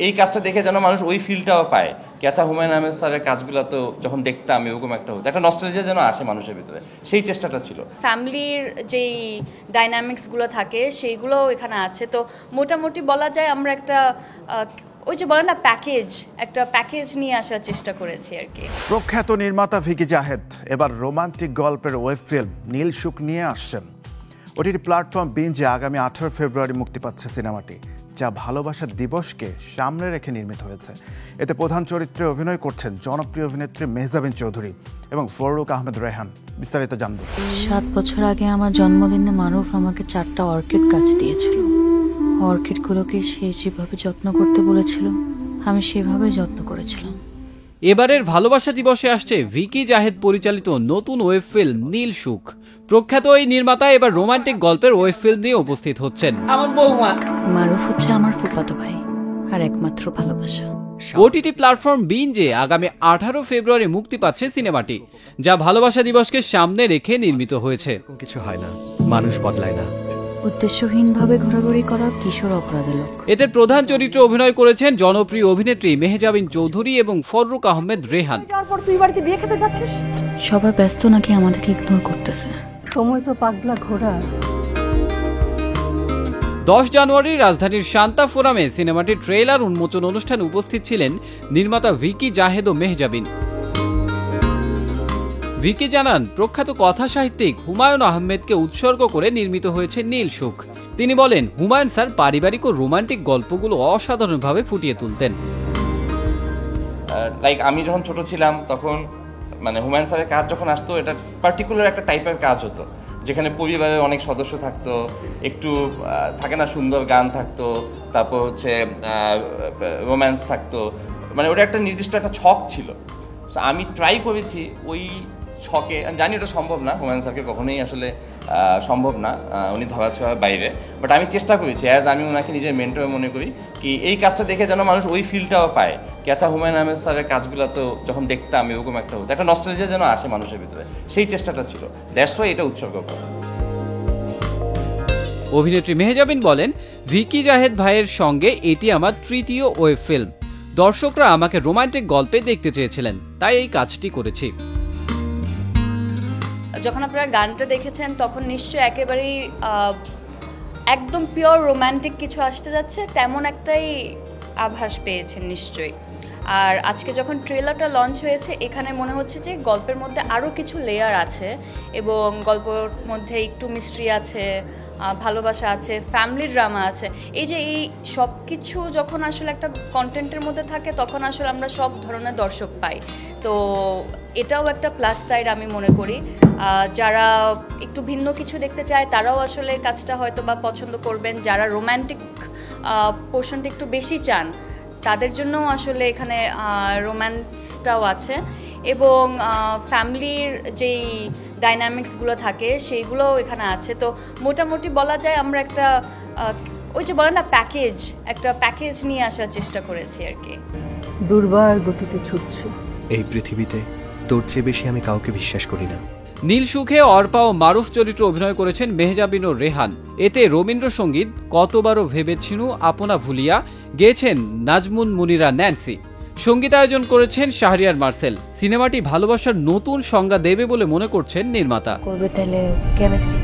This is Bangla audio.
এই কাজটা দেখে যেন মানুষ ওই ফিলটাও পায়। ক্যাচা হুমায়ুন আহমেদ স্যারের কাজগুলো তো যখন দেখতাম এরকম একটা হতো, একটা নস্টালজিয়া যেন আসে মানুষের ভিতরে, সেই চেষ্টাটা ছিল। ফ্যামিলির যেই ডাইনামিক্সগুলো থাকে সেইগুলো এখানে আছে। তো মোটামুটি বলা যায় আমরা একটা ওই যে বলে না একটা প্যাকেজ নিয়ে আসার চেষ্টা করেছি আর কি। প্রখ্যাত নির্মাতা ভিকি জাহেদ এবার রোমান্টিক গল্পের ওয়েব ফিল্ম নীল সুখ নিয়ে আসছেন। ওটিটি প্ল্যাটফর্ম বিঞ্জে আগামী 18 ফেব্রুয়ারি মুক্তি পাচ্ছে সিনেমাটি, যা ভালোবাসা দিবসকে সামনে রেখে নির্মিত হয়েছে। এতে প্রধান চরিত্রে অভিনয় করছেন জনপ্রিয় অভিনেত্রী মেহজাবিন চৌধুরী এবং ফররুক আহমেদ রেহান। বিস্তারিত জানব। 7 বছর আগে আমার জন্মদিনে মারুফ আমাকে 4টা অর্কিড গাছ দিয়েছিল। অর্কিডগুলোকে সে যেভাবে যত্ন করতে বলেছিল আমি সেভাবে যত্ন করেছিলাম। এবারের ভালোবাসা দিবসে আসছে ভিকি জাহেদ পরিচালিত নতুন ওয়েব ফিল্ম নীল সুখ। প্রখ্যাত এই নির্মাতা এবার রোমান্টিক গল্পের ওয়েব ফিল্ম নিয়ে উপস্থিত হচ্ছেন। আমার বউমা মারুফ হচ্ছে আমার ফুফাতো ভাই আর একমাত্র ভালোবাসা। ওটিটি প্ল্যাটফর্ম বিঞ্জে আগামী 18 ফেব্রুয়ারি মুক্তি পাচ্ছে সিনেমাটি, যা ভালোবাসা দিবসকে সামনে রেখে নির্মিত হয়েছে। কিছু হয় না, মানুষ বদলায় না। উদ্দেশ্যহীনভাবে ঘোরাঘুরি করা কিশোর অপরাধের লক্ষ্য। এতে প্রধান চরিত্রে অভিনয় করেছেন জনপ্রিয় অভিনেত্রী মেহজাবিন চৌধুরী এবং ফররুক আহমেদ রেহান। তুই বাড়িতে বিয়ে খেতে যাচ্ছিস? সবাই ব্যস্ত নাকি আমাদেরকে ইগনোর করতেছে? সময় তো পাগলা ঘোড়া। 10 জানুয়ারি রাজধানীর শান্তা ফোরামে সিনেমাটির ট্রেলার উন্মোচন অনুষ্ঠানে উপস্থিত ছিলেন নির্মাতা ভিকি জাহেদ ও মেহজাবিন। ভিকি জানান, প্রখ্যাত কথা সাহিত্যিক হুমায়ুন আহমেদকে উৎসর্গ করে নির্মিত হয়েছে নীল সুখ। তিনি বলেন, হুমায়ুন স্যার পারিবারিক ও রোমান্টিক গল্পগুলো অসাধারণভাবে ফুটিয়ে তুলতেন। আমি যখন ছোট ছিলাম তখন মানে হুমায়ুন স্যারের কাজ যখন আসতো, এটা পার্টিকুলার একটা টাইপের কাজ হতো, যেখানে পরিবারে অনেক সদস্য থাকতো, একটু থাকে না সুন্দর গান থাকতো, তারপর হচ্ছে রোম্যান্স থাকতো, মানে ওটা একটা নির্দিষ্ট একটা ছক ছিল। আমি ট্রাই করেছি ওই ছকে, জানি ওটা সম্ভব না, হুমায়ুন স্যারকে কখনোই আসলে সম্ভব না, উনি ধরাছোঁয়ার বাইরে, বাট আমি চেষ্টা করেছি, আমি ওনাকে নিজের মেন্টর মনে করি, কি এই কাজটা দেখে যেন মানুষ ওই ফিলটাও পায়। ক্যাচা হুমায়ুন আহমেদ স্যারের কাজগুলো তো যখন দেখতাম এরকম একটা হতো, একটা নস্টালজিয়া যেন আসে মানুষের ভিতরে, সেই চেষ্টাটা ছিল। দ্যাটস ওয়াই এটা উৎসর্গ করা। অভিনেত্রী মেহজাবিন বলেন, ভিকি জাহেদ ভাইয়ের সঙ্গে এটি আমার তৃতীয় ওয়েব ফিল্ম। দর্শকরা আমাকে রোমান্টিক গল্পে দেখতে চেয়েছিলেন, তাই এই কাজটি করেছি। যখন আপনারা গানটা দেখেছেন তখন নিশ্চয়ই একেবারেই একদম পিওর রোমান্টিক কিছু আসতে যাচ্ছে, তেমন একটাই আভাস পেয়েছেন নিশ্চয়ই। আর আজকে যখন ট্রেলারটা লঞ্চ হয়েছে, এখানে মনে হচ্ছে যে গল্পের মধ্যে আরও কিছু লেয়ার আছে এবং গল্পের মধ্যে একটু মিস্ট্রি আছে, ভালোবাসা আছে, ফ্যামিলি ড্রামা আছে। এই যে এই সব কিছু যখন আসলে একটা কন্টেন্টের মধ্যে থাকে তখন আসলে আমরা সব ধরনের দর্শক পাই। তো এটাও একটা প্লাস সাইড আমি মনে করি। যারা একটু ভিন্ন কিছু দেখতে চায় তারাও আসলে কাজটা হয়তো বা পছন্দ করবেন। যারা রোম্যান্টিক পোর্শনটা একটু বেশি চান তাদের জন্য আসলে এখানে রোম্যান্সটাও আছে এবং ফ্যামিলির যেই ডাইনামিক্সগুলো থাকে সেইগুলোও এখানে আছে। তো মোটামুটি বলা যায় আমরা একটা ওই যে বলে না একটা প্যাকেজ নিয়ে আসার চেষ্টা করেছি আর কি। দুর্বার গতিতে ছুটছে এই পৃথিবীতে, তোর চেয়ে বেশি আমি কাউকে বিশ্বাস করি না। নীল সুখে অর্পা ও মারুফ চরিত্রে অভিনয় করেছেন মেহজাবিন ও রেহান। এতে রবীন্দ্রসঙ্গীত কতবারও ভেবেছিনু আপনা ভুলিয়া গেয়েছেন নাজমুন মুনিরা ন্যান্সি। সঙ্গীতায়োজন করেছেন শাহরিয়ার মার্সেল। সিনেমাটি ভালোবাসার নতুন সংজ্ঞা দেবে বলে মনে করছেন নির্মাতা। করবে তাহলে কেমিস্ট্রি